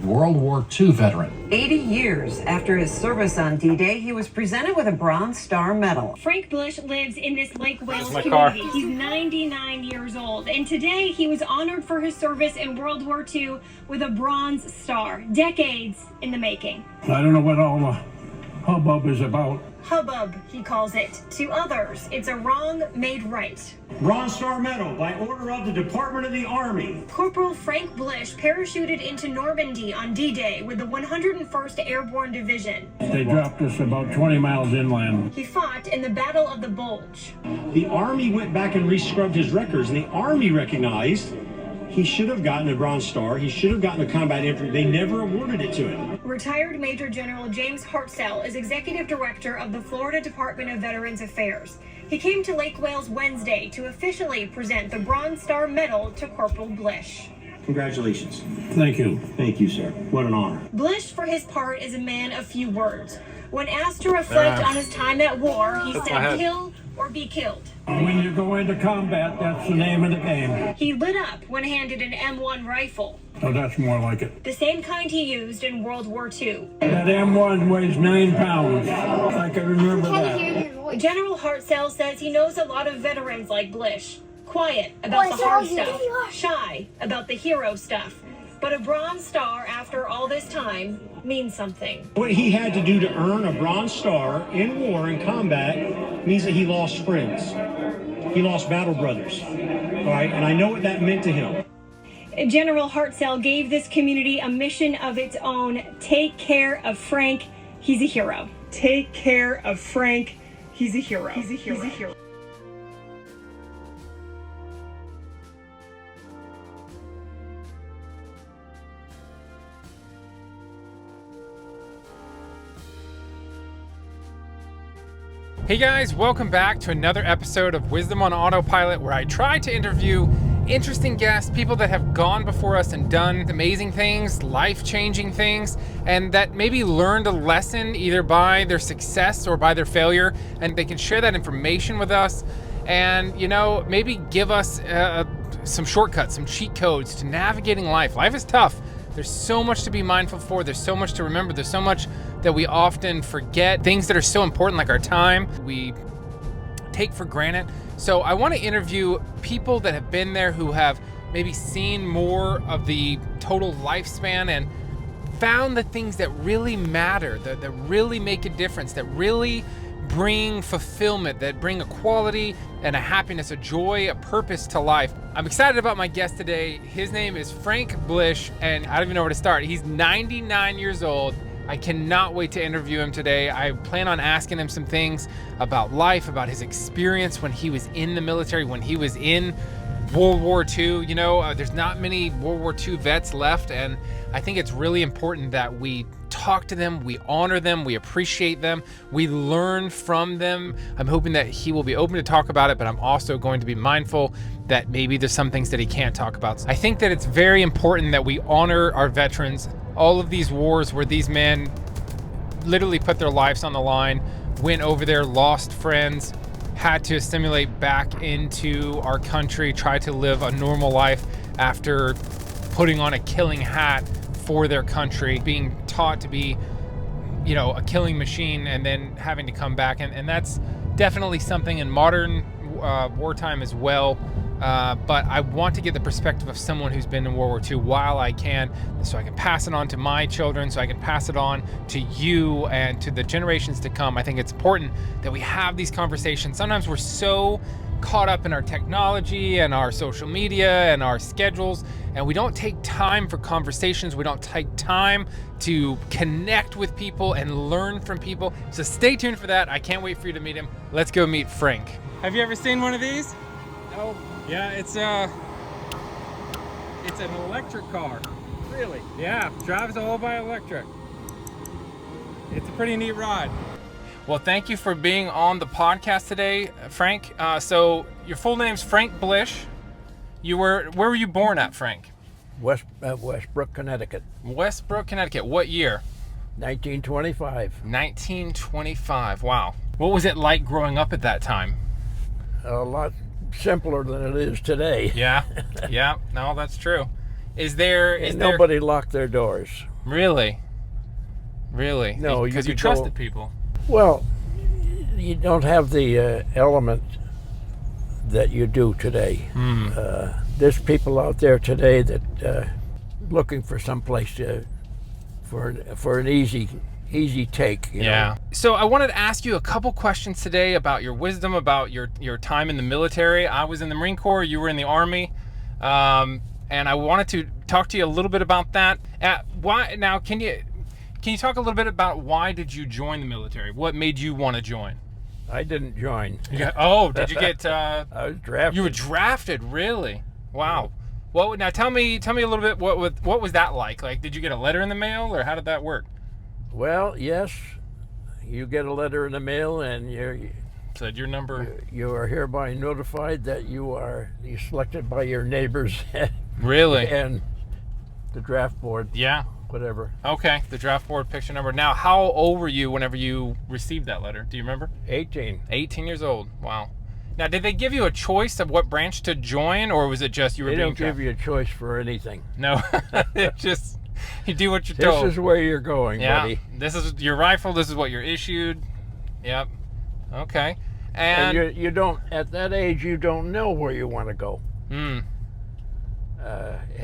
World War II veteran. 80 years after his service on D-Day, he was presented with a Bronze Star Medal. Frank Blish lives in this Lake Wales community. He's 99 years old, and today he was honored for his service in World War II with a Bronze Star, decades in the making. I don't know what all the hubbub is about. Hubbub, he calls it. To others, it's a wrong made right. Bronze Star Medal by order of the Department of the Army. Corporal Frank Blish parachuted into Normandy on D-Day with the 101st Airborne Division. They dropped us about 20 miles inland. He fought in the Battle of the Bulge. The Army went back and re-scrubbed his records, and the Army recognized he should have gotten a Bronze Star. He should have gotten a combat infantry. They never awarded it to him. Retired Major General James Hartzell is Executive Director of the Florida Department of Veterans Affairs. He came to Lake Wales Wednesday to officially present the Bronze Star Medal to Corporal Blish. Congratulations. Thank you. Thank you, sir. What an honor. Blish, for his part, is a man of few words. When asked to reflect on his time at war, he said, "Kill or be killed." When you go into combat, that's the name of the game. He lit up when handed an M1 rifle, So that's more like it. the same kind he used in World War II. That M1 weighs 9 pounds. I can remember that. General Hartzell says he knows a lot of veterans like Blish. Quiet about the hard stuff, shy about the hero stuff. But a Bronze Star after all this time means something. What he had to do to earn a Bronze Star in war and combat means that he lost friends. He lost battle brothers. All right, and I know what that meant to him. General Hartzell gave this community a mission of its own. Take care of Frank. He's a hero. Take care of Frank. He's a hero. He's a hero. He's a hero. Hey guys, welcome back to another episode of Wisdom on Autopilot, where I try to interview interesting guests, people that have gone before us and done amazing things, life-changing things, and that maybe learned a lesson either by their success or by their failure, and they can share that information with us and, you know, maybe give us some shortcuts, some cheat codes to navigating life. Life is tough. There's so much to be mindful for. There's so much to remember. There's so much that we often forget. Things that are so important, like our time, we take for granted. So I want to interview people that have been there, who have maybe seen more of the total lifespan and found the things that really matter, that really make a difference, that really bring fulfillment, that bring a quality and a happiness, a joy, a purpose to life. I'm excited about my guest today. His name is Frank Blish, and I don't even know where to start. He's 99 years old. I cannot wait to interview him today. I plan on asking him some things about life, about his experience when he was in the military, when he was in World War II. You know, there's not many World War II vets left, and I think it's really important that we talk to them, we honor them, we appreciate them, we learn from them. I'm hoping that he will be open to talk about it, but I'm also going to be mindful that maybe there's some things that he can't talk about. I think that it's very important that we honor our veterans. All of these wars where these men literally put their lives on the line, went over there, lost friends, had to assimilate back into our country, try to live a normal life after putting on a killing hat for their country, being taught to be, you know, a killing machine, and then having to come back. And that's definitely something in modern wartime as well. But I want to get the perspective of someone who's been in World War II while I can, so I can pass it on to my children, so I can pass it on to you and to the generations to come. I think it's important that we have these conversations. Sometimes we're so caught up in our technology and our social media and our schedules, and we don't take time for conversations. We don't take time to connect with people and learn from people. So stay tuned for that. I can't wait for you to meet him. Let's go meet Frank. Have you ever seen one of these? No. Yeah, it's an electric car. Really? Yeah, drives all by electric. It's a pretty neat ride. Well, thank you for being on the podcast today, Frank. So your full name's Frank Blish. Where were you born at, Frank? Westbrook, Connecticut. Westbrook, Connecticut. What year? 1925. 1925. Wow. What was it like growing up at that time? A lot simpler than it is today. Yeah. Yeah. No, that's true. Nobody Nobody locked their doors. Really? Really? No, because you could trusted go- people. Well, you don't have the element that you do today. There's people out there today that looking for some place for an easy take. You know? So I wanted to ask you a couple questions today about your wisdom, about your time in the military. I was in the Marine Corps. You were in the Army. And I wanted to talk to you a little bit about that. Why now? Can you talk a little bit about why did you join the military? What made you want to join? I didn't join. Did you get? I was drafted. You were drafted, really? Wow. Well, now tell me a little bit. What was that like? Like, did you get a letter in the mail, or how did that work? Well, yes, you get a letter in the mail, and Said your number. you are hereby notified that you're selected by your neighbors. Really? And the draft board. Yeah. Whatever. Okay, the draft board picture number. Now, how old were you whenever you received that letter? Do you remember? 18. 18 years old. Wow. Now, did they give you a choice of what branch to join, or was it just you were They being don't give you a choice for anything. No, it's just you do what you're This told. is where you're going, buddy. This is your rifle. This is what you're issued. Yep. Okay. And you don't, at that age, you don't know where you want to go.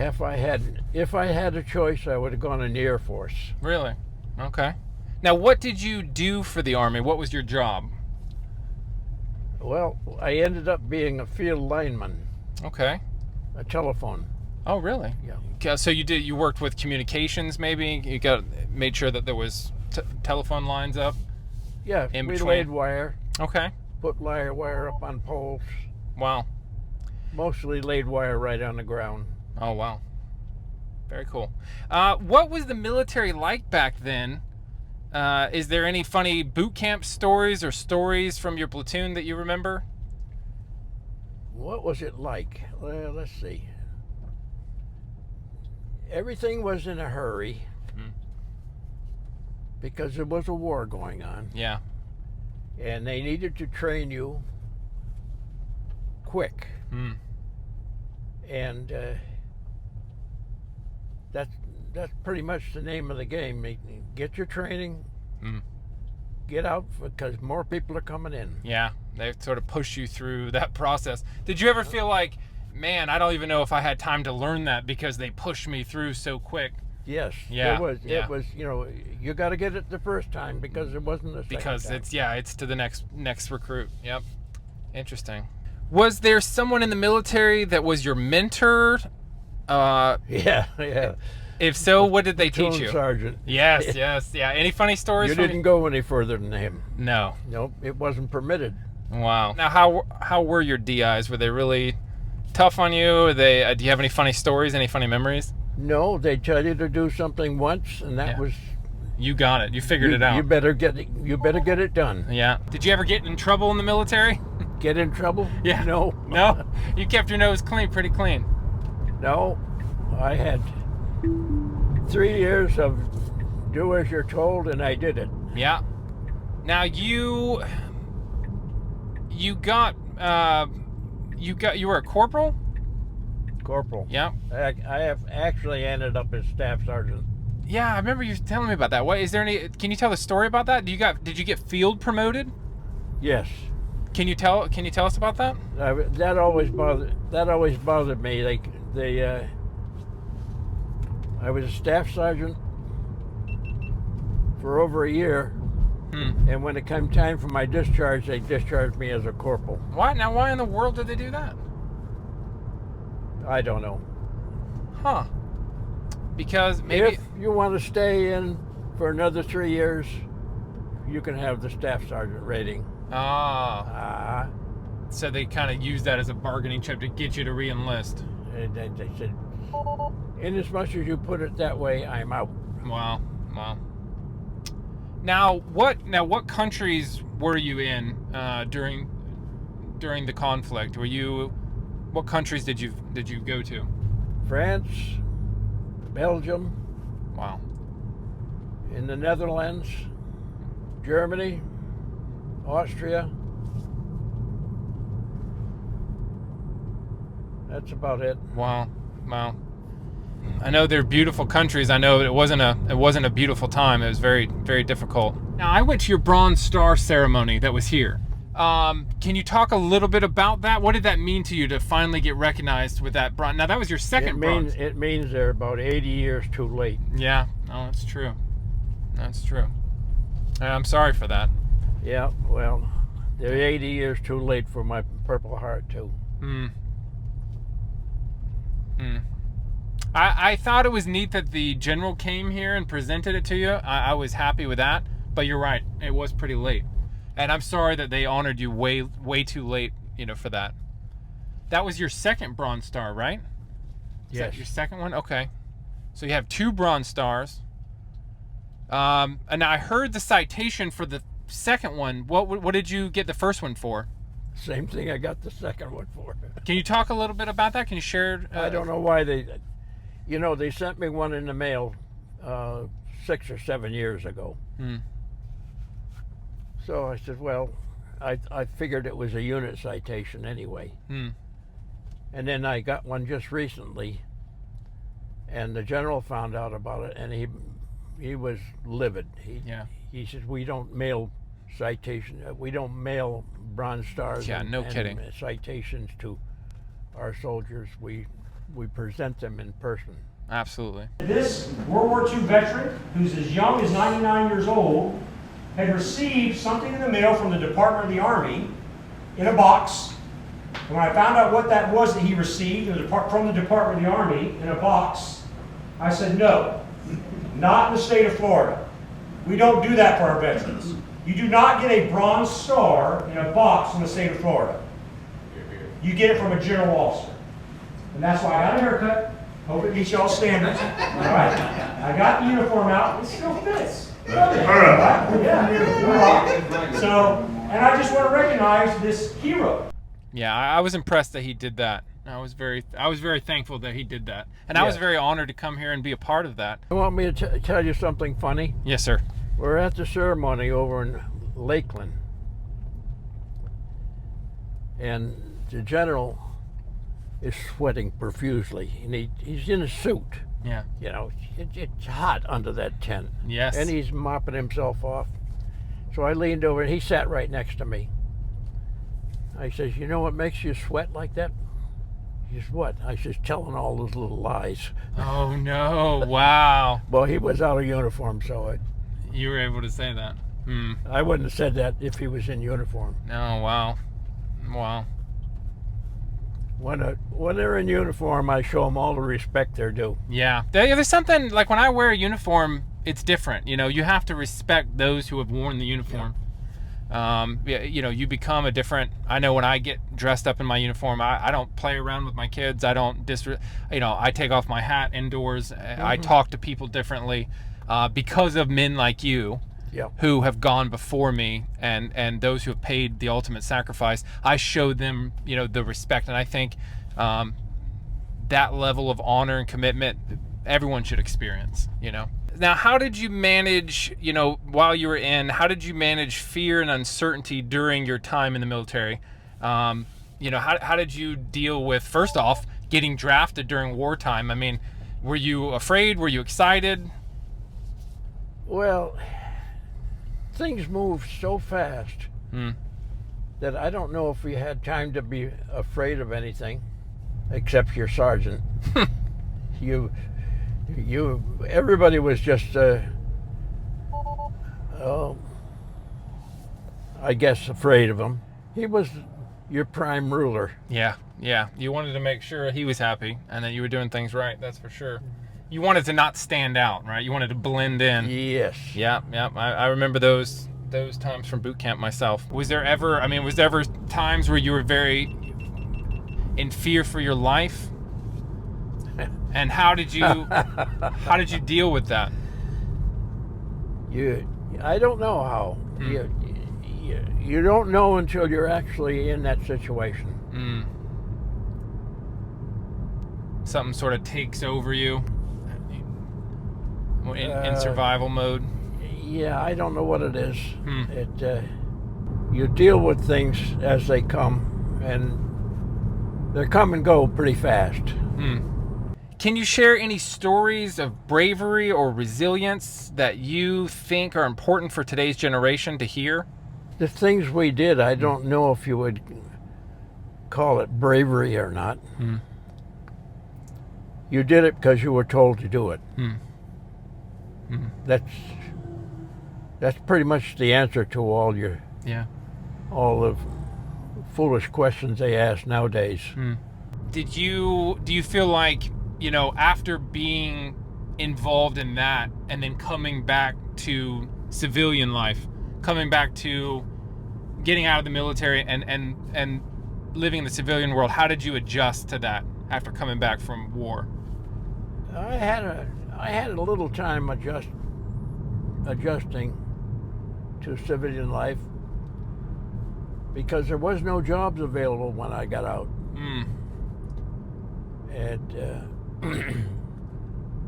If I had a choice, I would have gone in the Air Force. Really? Okay. Now, what did you do for the Army? What was your job? Well, I ended up being a field lineman, Okay. a telephone. Oh, really? Yeah. Okay, so you worked with communications, maybe? You made sure that there was telephone lines up? Yeah, In we between. laid wire, Okay. put wire up on poles. Wow. Mostly laid wire right on the ground. Oh, wow. Very cool. What was the military like back then? Is there any funny boot camp stories or stories from your platoon that you remember? What was it like? Well, let's see. Everything was in a hurry because there was a war going on, Yeah. and they needed to train you quick. And that's pretty much the name of the game. Get your training, get out, because more people are coming in. Yeah, they sort of push you through that process. Did you ever feel like, man, I don't even know if I had time to learn that because they pushed me through so quick? Yes, Yeah, it was. yeah. It was. You got to get it the first time because it wasn't the second Because time. it's to the next recruit. Yep. Interesting. Was there someone in the military that was your mentor? Yeah. If so, what did they teach Platoon you? sergeant. Yes, yeah. Any funny stories? You from didn't go any further than him. No. Nope, it wasn't permitted. Wow. Now, how were your DIs? Were they really tough on you? Do you have any funny stories? Any funny memories? No, they tell you to do something once, and that was. You got it. You figured it out. You better get it. You better get it done. Yeah. Did you ever get in trouble in the military? Get in trouble? Yeah. No. No? You kept your nose pretty clean. No, I had 3 years of do as you're told, and I did it. Yeah. Now you were a corporal? Corporal. Yeah. I have actually ended up as staff sergeant. Yeah, I remember you telling me about that. Can you tell the story about that? Did you get field promoted? Yes. Can you tell us about that? That always bothered me. I was a staff sergeant for over a year, and when it came time for my discharge, they discharged me as a corporal. Why in the world did they do that? I don't know. Huh. Because maybe If you want to stay in for another 3 years, you can have the staff sergeant rating. So they kind of use that as a bargaining chip to get you to re-enlist. And they said, in as much as you put it that way, I'm out. Wow. Now what countries were you in during the conflict? What countries did you go to? France, Belgium, Wow. in the Netherlands, Germany, Austria. That's about it. Wow. I know they're beautiful countries. I know it wasn't a beautiful time. It was very, very difficult. Now, I went to your Bronze Star ceremony that was here. Can you talk a little bit about that? What did that mean to you to finally get recognized with that bronze? Now, that was your second bronze. It means they're about 80 years too late. Yeah, no, that's true. That's true. I'm sorry for that. Yeah, well, they're 80 years too late for my Purple Heart, too. I thought it was neat that the general came here and presented it to you. I was happy with that, but you're right. It was pretty late. And I'm sorry that they honored you way too late, for that. That was your second Bronze Star, right? Is Yes. that your second one? Okay. So you have 2 Bronze Stars. And I heard the citation for the second one. What did you get the first one for? Same thing I got the second one for. Can you talk a little bit about that? Can you share? I don't know why they sent me one in the mail 6 or 7 years ago. So I said, well, I figured it was a unit citation anyway. And then I got one just recently, and the general found out about it, and he was livid. He said, we don't mail we don't mail Bronze Stars and citations to our soldiers. We present them in person. Absolutely. This World War II veteran, who's as young as 99 years old, had received something in the mail from the Department of the Army in a box. And when I found out what that was that he received from the Department of the Army in a box, I said, no, not in the state of Florida. We don't do that for our veterans. You do not get a Bronze Star in a box from the state of Florida. You get it from a general officer. And that's why I got a haircut. Hope it meets y'all's standards. All right? I got the uniform out. It still fits. Yeah. So, and I just want to recognize this hero. Yeah, I was impressed that he did that. I was very thankful that he did that. And I was very honored to come here and be a part of that. You want me to tell you something funny? Yes, sir. We're at the ceremony over in Lakeland, and the general is sweating profusely, and he's in a suit. Yeah. It's hot under that tent. Yes. And he's mopping himself off. So I leaned over, and he sat right next to me. I says, you know what makes you sweat like that? He says, what? I says, telling all those little lies. Oh, no. Wow. Well, he was out of uniform, so you were able to say that. I wouldn't have said that if he was in uniform. Oh, wow. Wow. When they're in uniform, I show them all the respect they're due. Yeah. There's something, like when I wear a uniform, it's different. You have to respect those who have worn the uniform. You become a different. I know when I get dressed up in my uniform, I don't play around with my kids. I don't I take off my hat indoors. I talk to people differently because of men like you who have gone before me and those who have paid the ultimate sacrifice. I show them the respect, and I think that level of honor and commitment everyone should experience. Now, how did you manage, while you were in, how did you manage fear and uncertainty during your time in the military? How did you deal with, first off, getting drafted during wartime? I mean, were you afraid? Were you excited? Well, things moved so fast that I don't know if we had time to be afraid of anything, except your sergeant. Everybody was just, I guess, afraid of him. He was your prime ruler. Yeah. You wanted to make sure he was happy and that you were doing things right, that's for sure. You wanted to not stand out, right? You wanted to blend in. Yes. Yeah. I remember those times from boot camp myself. Was there ever times where you were very in fear for your life? And how did you deal with that? I don't know how. You don't know until you're actually in that situation. Something sort of takes over you in survival mode. Yeah, I don't know what it is. You deal with things as they come, and they come and go pretty fast. Can you share any stories of bravery or resilience that you think are important for today's generation to hear? The things we did, I don't know if you would call it bravery or not. You did it because you were told to do it. That's pretty much the answer to all the foolish questions they ask nowadays. Do you feel like, you know, after being involved in that and then coming back to civilian life, coming back to getting out of the military and living in the civilian world, how did you adjust to that after coming back from war? I had a little time adjusting to civilian life because there was no jobs available when I got out. And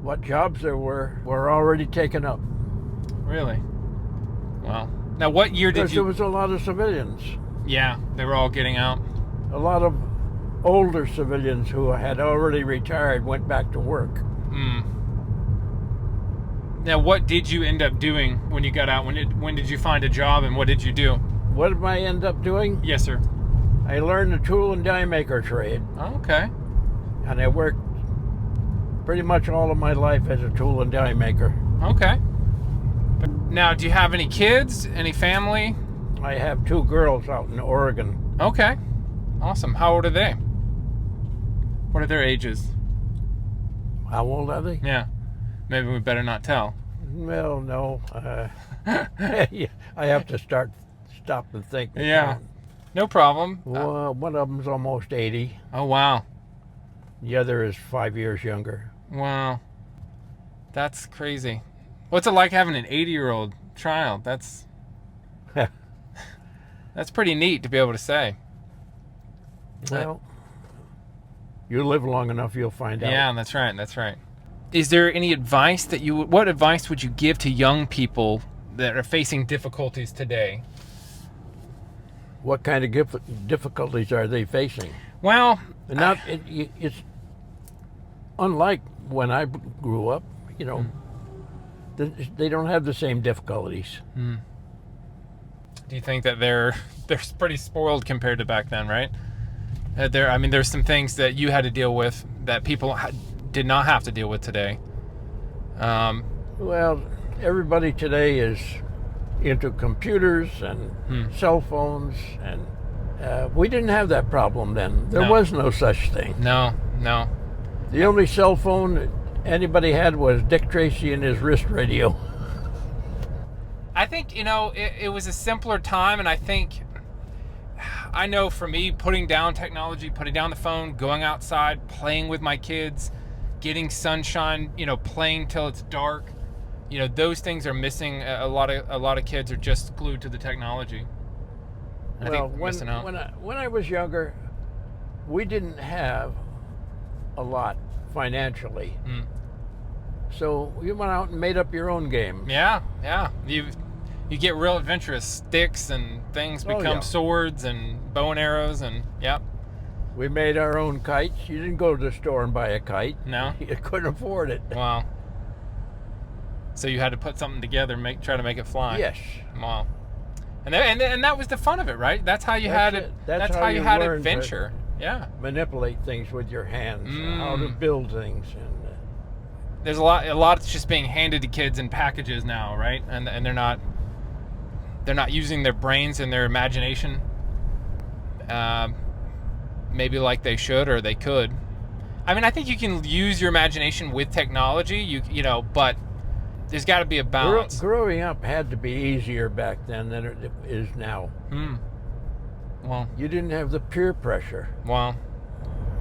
what jobs there were already taken up. Really? Wow. Now, what year did Because there was a lot of civilians. Yeah, they were all getting out. A lot of older civilians who had already retired went back to work. Now, what did you end up doing when you got out? When did you find a job, and what did you do? What did I end up doing? Yes, sir. I learned the tool and die maker trade. Oh, okay. And I worked pretty much all of my life as a tool and die maker. Okay. Now, do you have any kids? Any family? I have 2 girls out in Oregon. Okay. Awesome. How old are they? What are their ages? How old are they? Yeah. Maybe we better not tell. Well, no. I have to stop and think. Yeah. No problem. Well, one of them's almost 80. Oh, wow. The other is 5 years younger. Wow. That's crazy. What's it like having an 80-year-old child? That's pretty neat to be able to say. Well, you live long enough, you'll find out. Yeah, that's right. That's right. Is there any advice what advice would you give to young people that are facing difficulties today? What kind of difficulties are they facing? Well, it's unlike when I grew up, you know, they don't have the same difficulties. Do you think that they're pretty spoiled compared to back then, right? There's some things that you had to deal with that people did not have to deal with today. Well, everybody today is into computers and cell phones, and we didn't have that problem then. There was no such thing. No. The only cell phone anybody had was Dick Tracy and his wrist radio. I think, it was a simpler time, and I know for me, putting down technology, putting down the phone, going outside, playing with my kids, getting sunshine, playing till it's dark, those things are missing. A lot of kids are just glued to the technology. I think we're missing out. When I was younger, we didn't have a lot financially. So you went out and made up your own game. Yeah. You get real adventurous. Sticks and things become swords and bow and arrows, and we made our own kites. You didn't go to the store and buy a kite. No. You couldn't afford it. Wow. So you had to put something together, try to make it fly. Yes. Wow. And that was the fun of it, right? That's how you had it. That's how you had adventure. Yeah. Manipulate things with your hands. How to build things. And there's a lot that's just being handed to kids in packages now, right? And they're not using their brains and their imagination, maybe like they should or they could. I think you can use your imagination with technology, but there's got to be a balance. Growing up had to be easier back then than it is now. Well, you didn't have the peer pressure. Well,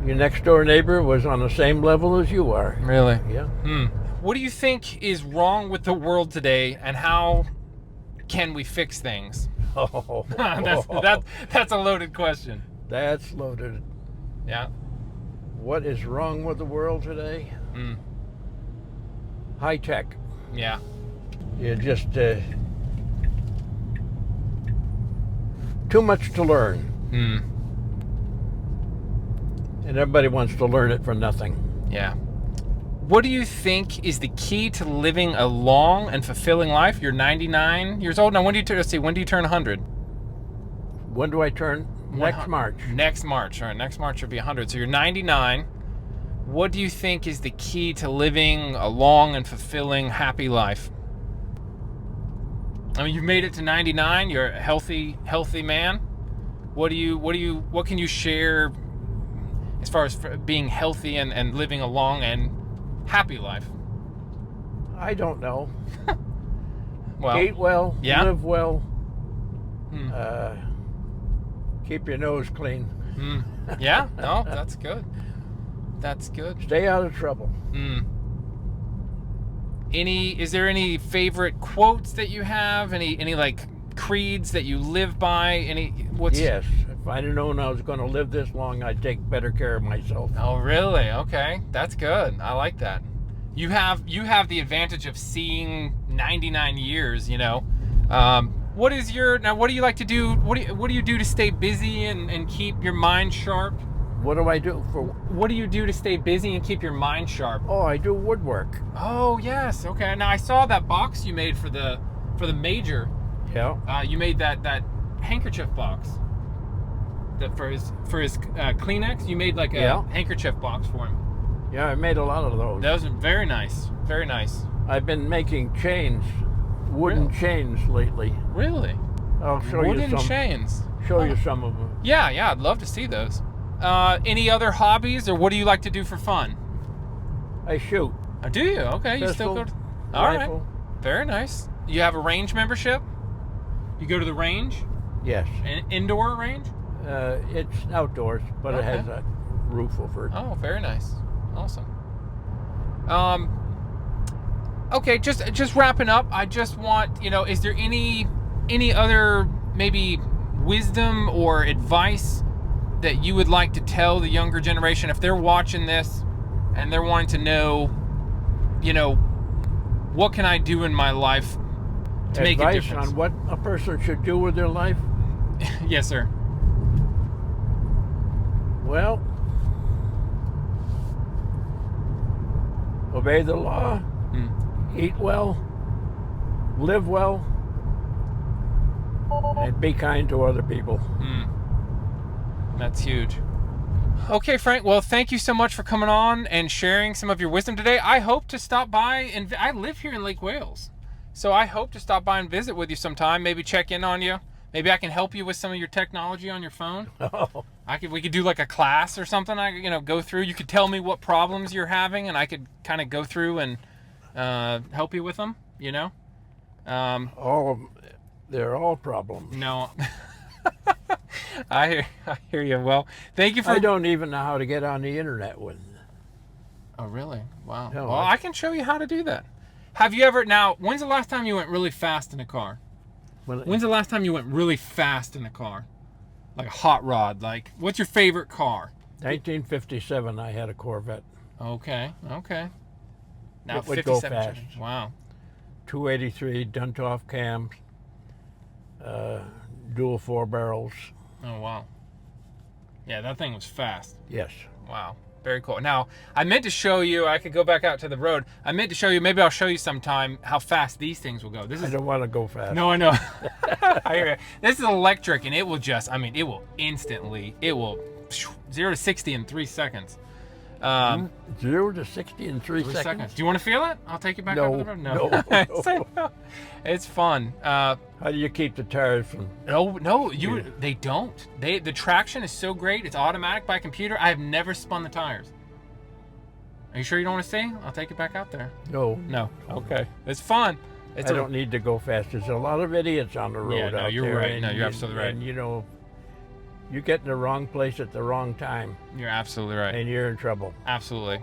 your next door neighbor was on the same level as you are. Really? Yeah. What do you think is wrong with the world today, and how can we fix things? Oh, that's a loaded question. That's loaded. Yeah. What is wrong with the world today? High tech. Yeah. You just too much to learn. And everybody wants to learn it for nothing. Yeah. What do you think is the key to living a long and fulfilling life? You're 99 years old. Now, when do you turn, let's see, when do you turn 100? When do I turn? Next March. Next March. All right, next March will be 100. So you're 99. What do you think is the key to living a long and fulfilling, happy life? I mean, you've made it to 99. You're a healthy man. What can you share as far as being healthy and living a long and happy life? I don't know. Well, eat well, yeah. Live well, keep your nose clean. Yeah, no, that's good. That's good. Stay out of trouble. Is there any favorite quotes that you have? Any like creeds that you live by? Yes. If I'd have known I was going to live this long, I'd take better care of myself. Oh, really? Okay, that's good. I like that. You have the advantage of seeing 99 years. You know. What do you like to do? What do you do to stay busy and keep your mind sharp? What do I do What do you do to stay busy and keep your mind sharp? Oh, I do woodwork. Oh, yes. Okay. Now I saw that box you made for the major. Yeah. You made that handkerchief box. For his Kleenex, you made like a handkerchief box for him. Yeah, I made a lot of those. That was very nice. Very nice. I've been making chains, wooden chains lately. Really? I'll show you some. Wooden chains. Show you some of them. Yeah, I'd love to see those. Any other hobbies, or what do you like to do for fun? I shoot. Oh, do you? Okay, you still go to... All right. Very nice. You have a range membership? You go to the range? Yes. An indoor range? It's outdoors, but it has a roof over it. Oh, very nice. Awesome. Okay, just wrapping up, I just want, is there any other maybe wisdom or advice that you would like to tell the younger generation if they're watching this and they're wanting to know, what can I do in my life to make a difference? Advice on what a person should do with their life? Yes, sir. Well, obey the law, eat well, live well, and be kind to other people. That's huge. Okay, Frank, well, thank you so much for coming on and sharing some of your wisdom today. I hope to stop by, and I live here in Lake Wales, so I hope to stop by and visit with you sometime, maybe check in on you. Maybe I can help you with some of your technology on your phone. Oh. We could do like a class or something. Go through. You could tell me what problems you're having, and I could kind of go through and help you with them. They're all problems. No. I hear you. Well, thank you for... I don't even know how to get on the internet with. Oh, really? Wow. No, well, I can show you how to do that. Have you ever... Now, when's the last time you went really fast in a car? When's the last time you went really fast in a car? Like a hot rod? Like, what's your favorite car? 1957, I had a Corvette. Okay. Now, it would go fast. Wow. 283 Duntov cams, dual 4 barrels. Oh, wow. Yeah, that thing was fast. Yes. Wow. Very cool. Now, I meant to show you, I could go back out to the road. I meant to show you, maybe I'll show you sometime how fast these things will go. I don't want to go fast. No, I know. I hear you. This is electric, and it will it will instantly, 0 to 60 in 3 seconds. 0 to 60 in 3 seconds. Do you want to feel it? I'll take you back out to the road. No. It's fun. How do you keep the tires from... They don't. The traction is so great. It's automatic by computer. I have never spun the tires. Are you sure you don't want to see? I'll take you back out there. No. Okay. It's fun. I don't need to go fast. There's a lot of idiots on the road out there. You're right. No, you're absolutely right. And you get in the wrong place at the wrong time. You're absolutely right. And you're in trouble. Absolutely.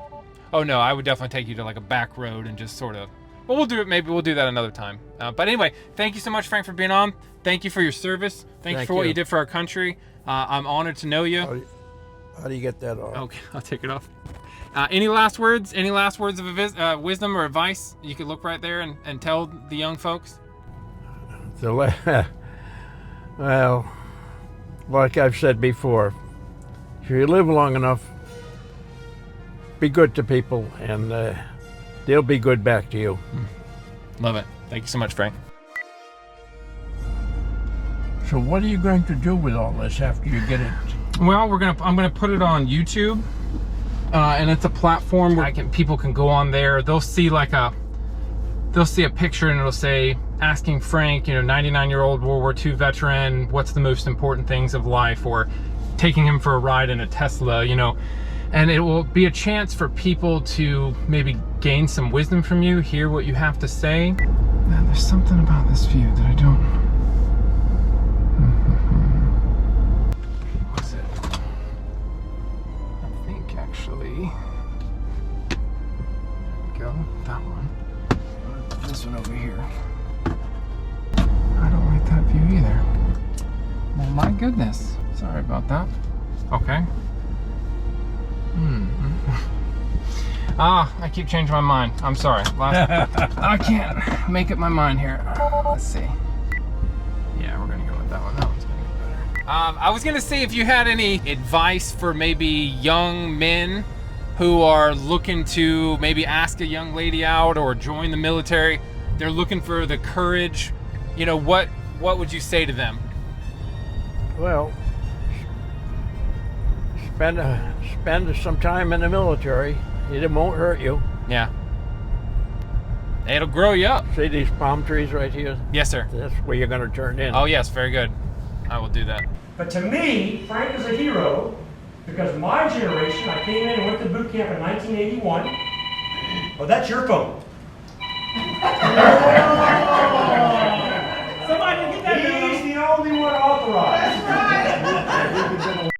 Oh, no, I would definitely take you to like a back road and just sort of... Well, we'll do it. Maybe we'll do that another time. But anyway, thank you so much, Frank, for being on. Thank you for your service. Thank you for what you did for our country. I'm honored to know you. How do you get that off? Okay, I'll take it off. Any last words? Any last words of wisdom or advice you could look right there and tell the young folks? Well, like I've said before, if you live long enough, be good to people and they'll be good back to you. Love it. Thank you so much, Frank. So what are you going to do with all this after you get it? Well, I'm gonna put it on YouTube, and it's a platform where people can go on there. They'll see a picture and it'll say, asking Frank, 99-year-old World War II veteran, what's the most important things of life, or taking him for a ride in a Tesla, and it will be a chance for people to maybe gain some wisdom from you, hear what you have to say. Man, there's something about this view that I don't. What's it? I think actually. There we go. That one. This one over here. I don't like that view either. Well, my goodness. Sorry about that. Okay. I keep changing my mind. I'm sorry. I can't make up my mind here. Let's see. Yeah, we're gonna go with that one. That one's gonna be better. I was gonna see if you had any advice for maybe young men who are looking to maybe ask a young lady out or join the military. They're looking for the courage. What would you say to them? Well, spend some time in the military. It won't hurt you. Yeah. It'll grow you up. See these palm trees right here? Yes, sir. That's where you're going to turn in. Oh, yes, very good. I will do that. But to me, Frank is a hero because my generation, I came in and went to boot camp in 1981. Oh, that's your phone. Somebody get that. He's the only one authorized. That's right.